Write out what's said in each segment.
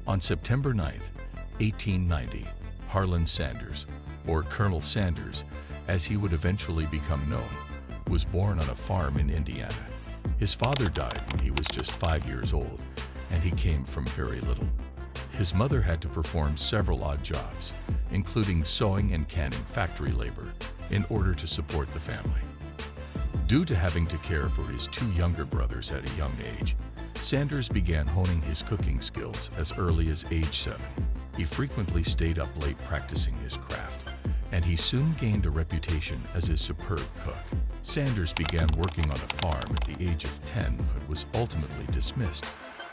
On September 9, 1890, Harlan Sanders, or Colonel Sanders, as he would eventually become known, was born on a farm in Indiana. His father died when he was just 5 years old, and he came from very little. His mother had to perform several odd jobs, including sewing and canning factory labor, in order to support the family. Due to having to care for his two younger brothers at a young age, Sanders began honing his cooking skills as early as age 7. He frequently stayed up late practicing his craft, and he soon gained a reputation as a superb cook. Sanders began working on a farm at the age of 10, but was ultimately dismissed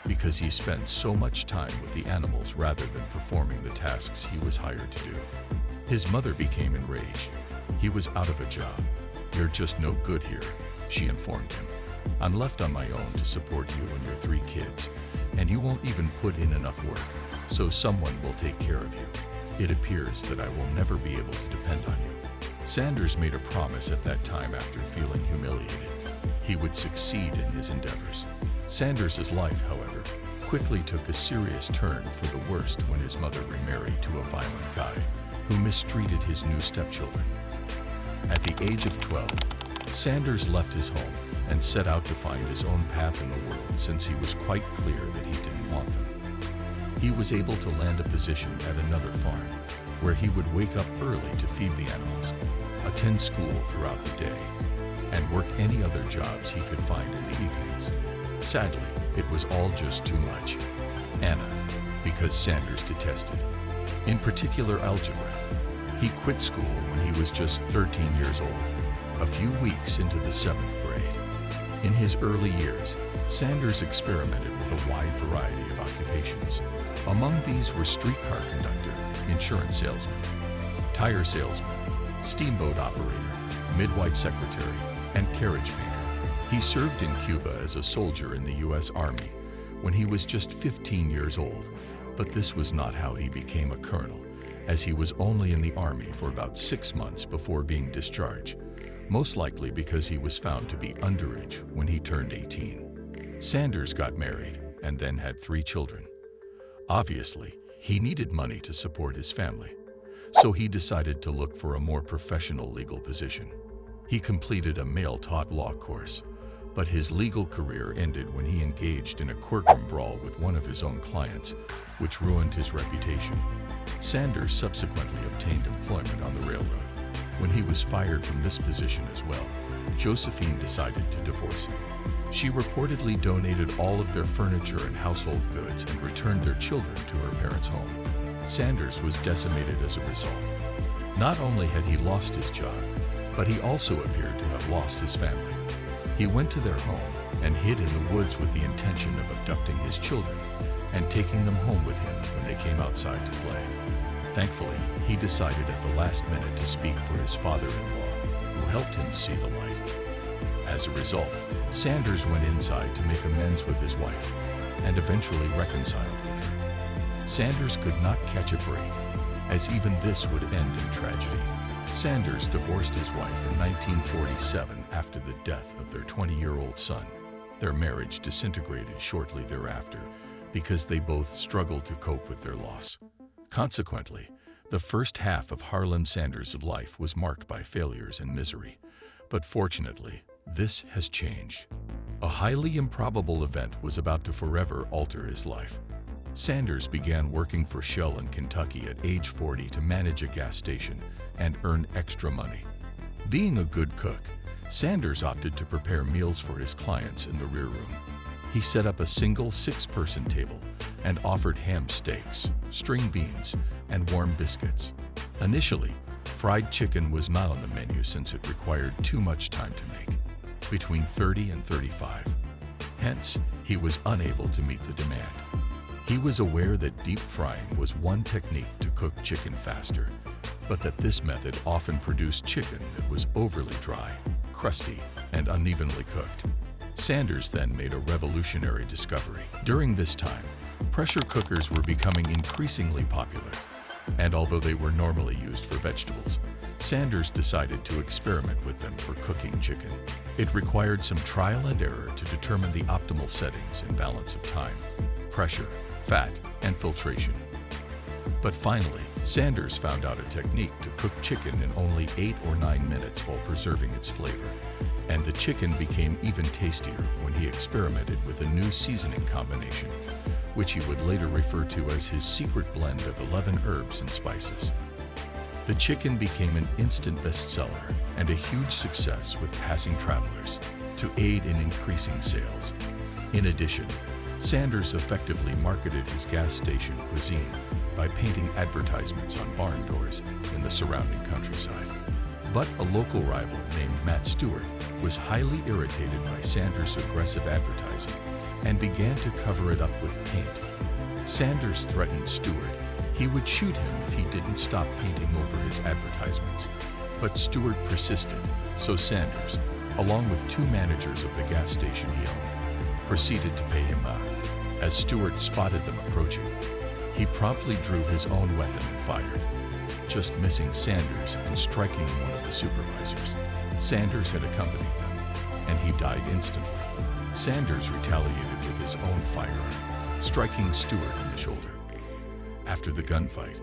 because he spent so much time with the animals rather than performing the tasks he was hired to do. His mother became enraged. He was out of a job. "You're just no good here," she informed him. "I'm left on my own to support you and your 3 kids, and you won't even put in enough work, so someone will take care of you. It appears that I will never be able to depend on you." Sanders made a promise at that time after feeling humiliated. He would succeed in his endeavors. Sanders' life, however, quickly took a serious turn for the worst when his mother remarried to a violent guy who mistreated his new stepchildren. At the age of 12, Sanders left his home and set out to find his own path in the world, since he was quite clear that he didn't want them. He was able to land a position at another farm, where he would wake up early to feed the animals, attend school throughout the day, and work any other jobs he could find in the evenings. Sadly, it was all just too much. Anna, because Sanders detested, in particular algebra. He quit school when he was just 13 years old, a few weeks into the 7th grade. In his early years, Sanders experimented with a wide variety of occupations. Among these were streetcar conductor, insurance salesman, tire salesman, steamboat operator, midwife secretary, and carriage painter. He served in Cuba as a soldier in the U.S. Army when he was just 15 years old, but this was not how he became a colonel, as he was only in the Army for about 6 months before being discharged, most likely because he was found to be underage when he turned 18. Sanders got married and then had 3 children. Obviously, he needed money to support his family, so he decided to look for a more professional legal position. He completed a male-taught law course, but his legal career ended when he engaged in a courtroom brawl with one of his own clients, which ruined his reputation. Sanders subsequently obtained employment on the railroad. When he was fired from this position as well, Josephine decided to divorce him. She reportedly donated all of their furniture and household goods and returned their children to her parents' home. Sanders was decimated as a result. Not only had he lost his job, but he also appeared to have lost his family. He went to their home and hid in the woods with the intention of abducting his children and taking them home with him when they came outside to play. Thankfully, he decided at the last minute to speak for his father-in-law, who helped him see the light. As a result, Sanders went inside to make amends with his wife and eventually reconciled with her. Sanders could not catch a break, as even this would end in tragedy. Sanders divorced his wife in 1947 after the death of their 20-year-old son. Their marriage disintegrated shortly thereafter because they both struggled to cope with their loss. Consequently, the first half of Harlan Sanders' life was marked by failures and misery. But fortunately, this has changed. A highly improbable event was about to forever alter his life. Sanders began working for Shell in Kentucky at age 40 to manage a gas station and earn extra money. Being a good cook, Sanders opted to prepare meals for his clients in the rear room. He set up a single 6-person table and offered ham steaks, string beans, and warm biscuits. Initially, fried chicken was not on the menu since it required too much time to make, between 30 and 35. Hence, he was unable to meet the demand. He was aware that deep frying was one technique to cook chicken faster, but that this method often produced chicken that was overly dry, crusty, and unevenly cooked. Sanders then made a revolutionary discovery. During this time, pressure cookers were becoming increasingly popular, And although they were normally used for vegetables, Sanders decided to experiment with them for cooking chicken. It required some trial and error to determine the optimal settings and balance of time, pressure, fat, and filtration. But finally, Sanders found out a technique to cook chicken in only 8 or 9 minutes while preserving its flavor. And the chicken became even tastier when he experimented with a new seasoning combination, which he would later refer to as his secret blend of 11 herbs and spices. The chicken became an instant bestseller and a huge success with passing travelers to aid in increasing sales. In addition, Sanders effectively marketed his gas station cuisine by painting advertisements on barn doors in the surrounding countryside. But a local rival named Matt Stewart was highly irritated by Sanders' aggressive advertising and began to cover it up with paint. Sanders threatened Stewart he would shoot him if he didn't stop painting over his advertisements. But Stewart persisted, so Sanders, along with 2 managers of the gas station he owned, proceeded to pay him out. As Stewart spotted them approaching, he promptly drew his own weapon and fired, just missing Sanders and striking one of the supervisors. Sanders had accompanied them, and he died instantly. Sanders retaliated with his own firearm, striking Stewart in the shoulder. After the gunfight,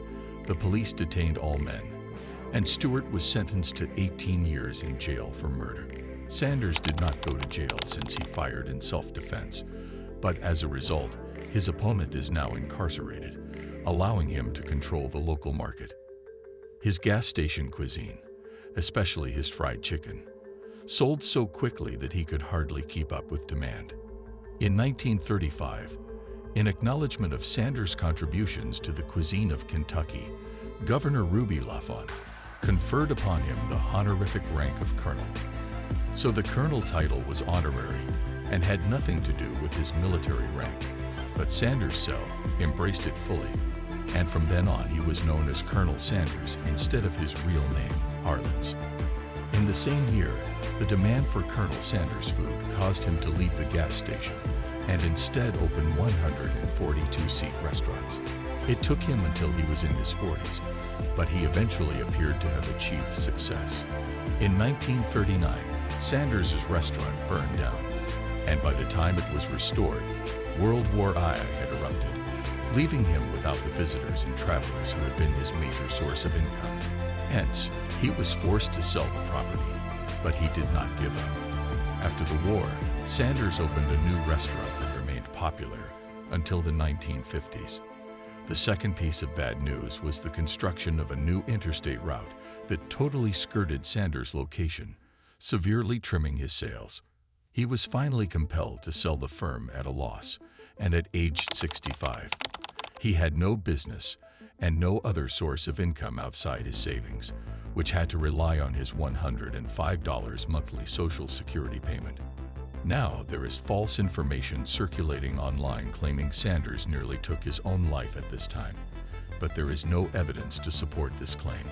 the police detained all men, and Stewart was sentenced to 18 years in jail for murder. Sanders did not go to jail since he fired in self-defense, but as a result, his opponent is now incarcerated, allowing him to control the local market. His gas station cuisine, especially his fried chicken, sold so quickly that he could hardly keep up with demand. In 1935, in acknowledgement of Sanders' contributions to the cuisine of Kentucky, Governor Ruby Lafon conferred upon him the honorific rank of colonel. So the colonel title was honorary and had nothing to do with his military rank, but Sanders' cell embraced it fully, and from then on he was known as Colonel Sanders instead of his real name, Harlan's. In the same year, the demand for Colonel Sanders' food caused him to leave the gas station and instead open 142-seat restaurants. It took him until he was in his 40s, but he eventually appeared to have achieved success. In 1939, Sanders' restaurant burned down, and by the time it was restored, World War I had erupted, leaving him without the visitors and travelers who had been his major source of income. Hence, he was forced to sell the property, but he did not give up. After the war, Sanders opened a new restaurant that remained popular until the 1950s. The second piece of bad news was the construction of a new interstate route that totally skirted Sanders' location, severely trimming his sales. He was finally compelled to sell the firm at a loss, and at age 65, he had no business and no other source of income outside his savings, which had to rely on his $105 monthly Social Security payment. Now there is false information circulating online claiming Sanders nearly took his own life at this time, but there is no evidence to support this claim.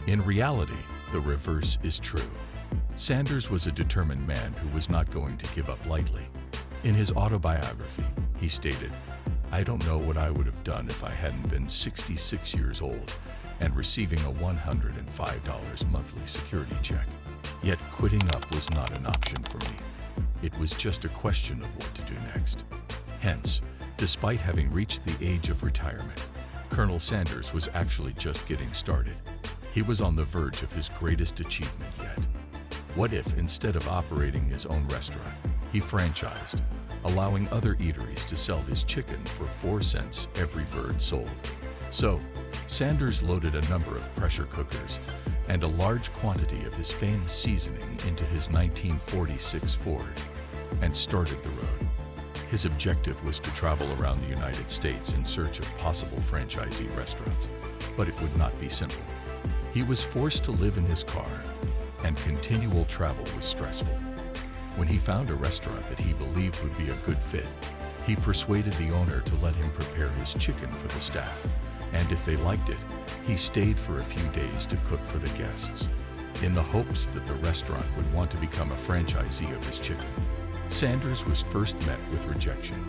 In reality, the reverse is true. Sanders was a determined man who was not going to give up lightly. In his autobiography, he stated, "I don't know what I would have done if I hadn't been 66 years old and receiving a $105 monthly security check. Yet quitting up was not an option for me. It was just a question of what to do next." Hence, despite having reached the age of retirement, Colonel Sanders was actually just getting started. He was on the verge of his greatest achievement yet. What if, instead of operating his own restaurant, he franchised, allowing other eateries to sell his chicken for 4 cents every bird sold? So, Sanders loaded a number of pressure cookers and a large quantity of his famous seasoning into his 1946 Ford and started the road. His objective was to travel around the United States in search of possible franchisee restaurants, but it would not be simple. He was forced to live in his car, and continual travel was stressful. When he found a restaurant that he believed would be a good fit, he persuaded the owner to let him prepare his chicken for the staff, and if they liked it, he stayed for a few days to cook for the guests, in the hopes that the restaurant would want to become a franchisee of his chicken. Sanders was first met with rejection.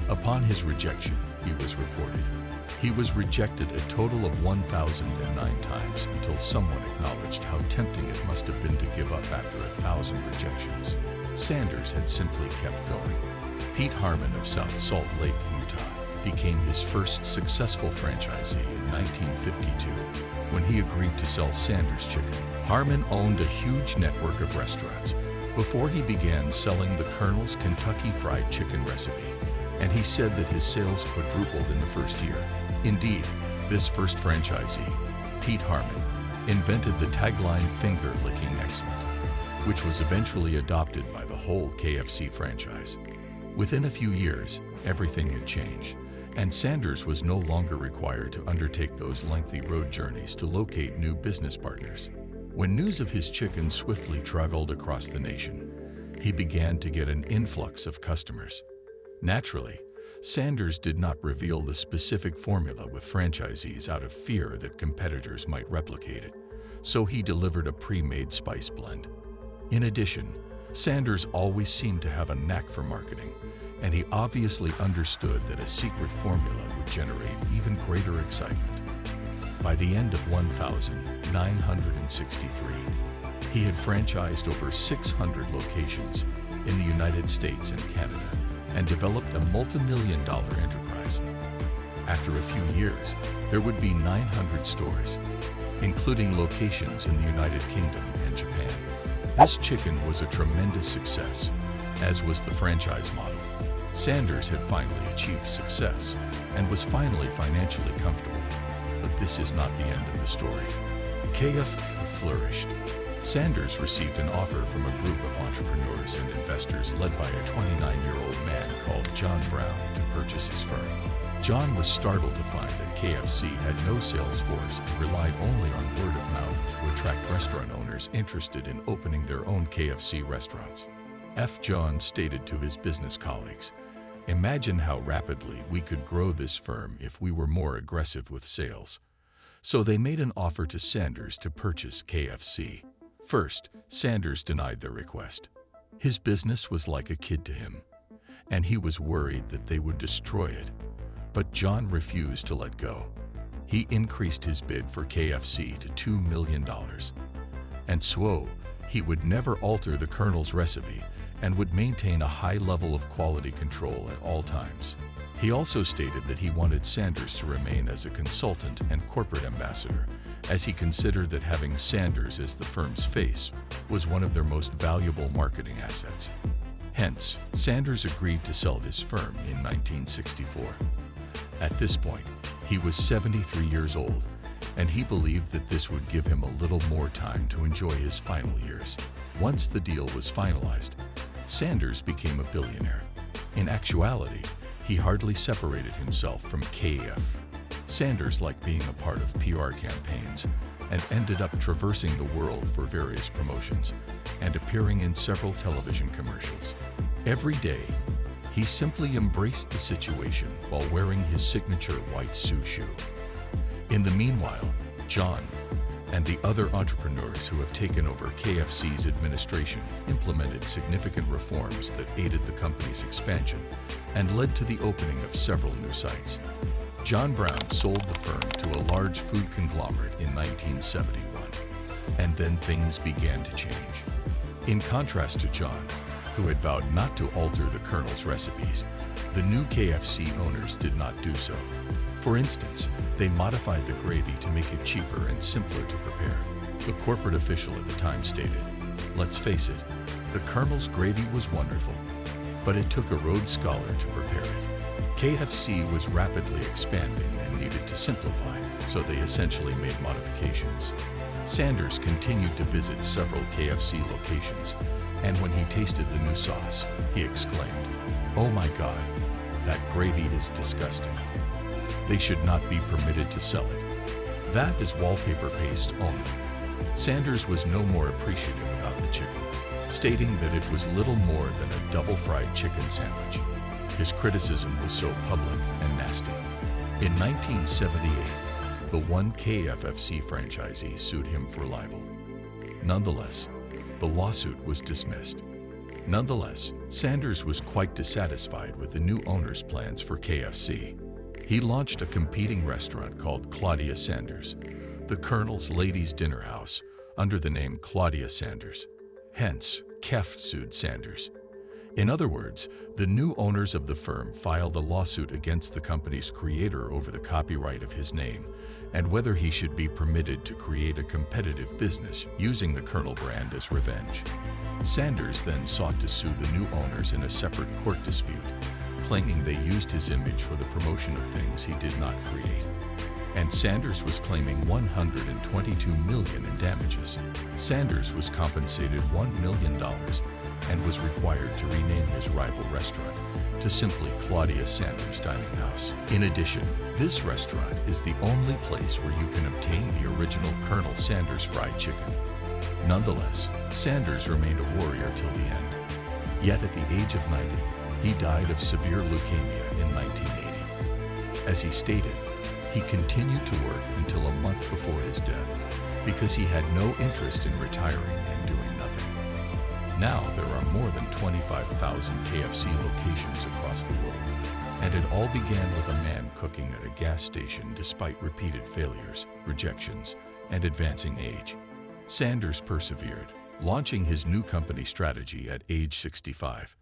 Upon his rejection, he was reported, He was rejected a total of 1,009 times until someone acknowledged how tempting it must have been to give up after 1,000 rejections. Sanders had simply kept going. Pete Harmon of South Salt Lake, Utah, became his first successful franchisee in 1952 when he agreed to sell Sanders Chicken. Harmon owned a huge network of restaurants before he began selling the Colonel's Kentucky Fried Chicken recipe, and he said that his sales quadrupled in the first year. Indeed, this first franchisee, Pete Harmon, invented the tagline "Finger Licking Excellent," which was eventually adopted by the whole KFC franchise. Within a few years, everything had changed, and Sanders was no longer required to undertake those lengthy road journeys to locate new business partners. When news of his chicken swiftly traveled across the nation, he began to get an influx of customers. Naturally, Sanders did not reveal the specific formula with franchisees out of fear that competitors might replicate it, so he delivered a pre-made spice blend. In addition, Sanders always seemed to have a knack for marketing, and he obviously understood that a secret formula would generate even greater excitement. By the end of 1963, he had franchised over 600 locations in the United States and Canada and developed a multi-million-dollar enterprise. After a few years, there would be 900 stores, including locations in the United Kingdom and Japan. This chicken was a tremendous success, as was the franchise model. Sanders had finally achieved success and was finally financially comfortable. But this is not the end of the story. KFC flourished. Sanders received an offer from a group of entrepreneurs and investors led by a 29-year-old man called John Brown to purchase his firm. John was startled to find that KFC had no sales force and relied only on word of mouth to attract restaurant owners interested in opening their own KFC restaurants. John stated to his business colleagues, "Imagine how rapidly we could grow this firm if we were more aggressive with sales." So they made an offer to Sanders to purchase KFC. First, Sanders denied their request. His business was like a kid to him, and he was worried that they would destroy it. But John refused to let go. He increased his bid for KFC to $2 million, and swore he would never alter the Colonel's recipe and would maintain a high level of quality control at all times. He also stated that he wanted Sanders to remain as a consultant and corporate ambassador, as he considered that having Sanders as the firm's face was one of their most valuable marketing assets. Hence, Sanders agreed to sell his firm in 1964. At this point, he was 73 years old, and he believed that this would give him a little more time to enjoy his final years. Once the deal was finalized, Sanders became a billionaire. In actuality, he hardly separated himself from KF. Sanders liked being a part of PR campaigns and ended up traversing the world for various promotions and appearing in several television commercials. Every day, he simply embraced the situation while wearing his signature white suit. In the meanwhile, John and the other entrepreneurs who have taken over KFC's administration implemented significant reforms that aided the company's expansion and led to the opening of several new sites. John Brown sold the firm to a large food conglomerate in 1971, and then things began to change. In contrast to John, who had vowed not to alter the Colonel's recipes, the new KFC owners did not do so. For instance, they modified the gravy to make it cheaper and simpler to prepare. The corporate official at the time stated, "Let's face it, the Colonel's gravy was wonderful, but it took a Rhodes Scholar to prepare it." KFC was rapidly expanding and needed to simplify, so they essentially made modifications. Sanders continued to visit several KFC locations, and when he tasted the new sauce, he exclaimed, "Oh my God, that gravy is disgusting. They should not be permitted to sell it. That is wallpaper paste only." Sanders was no more appreciative about the chicken, stating that it was little more than a double-fried chicken sandwich. His criticism was so public and nasty. In 1978, the one KFC franchisee sued him for libel. Nonetheless, the lawsuit was dismissed. Nonetheless, Sanders was quite dissatisfied with the new owner's plans for KFC. He launched a competing restaurant called Claudia Sanders, the Colonel's Ladies' Dinner House, under the name Claudia Sanders, hence KFC Sanders. In other words, the new owners of the firm filed a lawsuit against the company's creator over the copyright of his name and whether he should be permitted to create a competitive business using the Colonel brand as revenge. Sanders then sought to sue the new owners in a separate court dispute, claiming they used his image for the promotion of things he did not create. And Sanders was claiming $122 million in damages. Sanders was compensated $1 million and was required to rename his rival restaurant to simply Claudia Sanders Dining House. In addition, this restaurant is the only place where you can obtain the original Colonel Sanders fried chicken. Nonetheless, Sanders remained a warrior till the end. Yet at the age of 90, he died of severe leukemia in 1980. As he stated, he continued to work until a month before his death because he had no interest in retiring and doing nothing. Now there are more than 25,000 KFC locations across the world, and it all began with a man cooking at a gas station despite repeated failures, rejections, and advancing age. Sanders persevered, launching his new company strategy at age 65,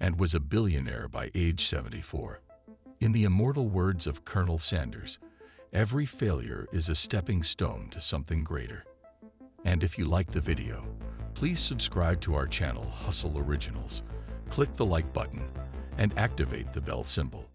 and was a billionaire by age 74. In the immortal words of Colonel Sanders, every failure is a stepping stone to something greater. And if you like the video, please subscribe to our channel Hustle Originals, click the like button, and activate the bell symbol.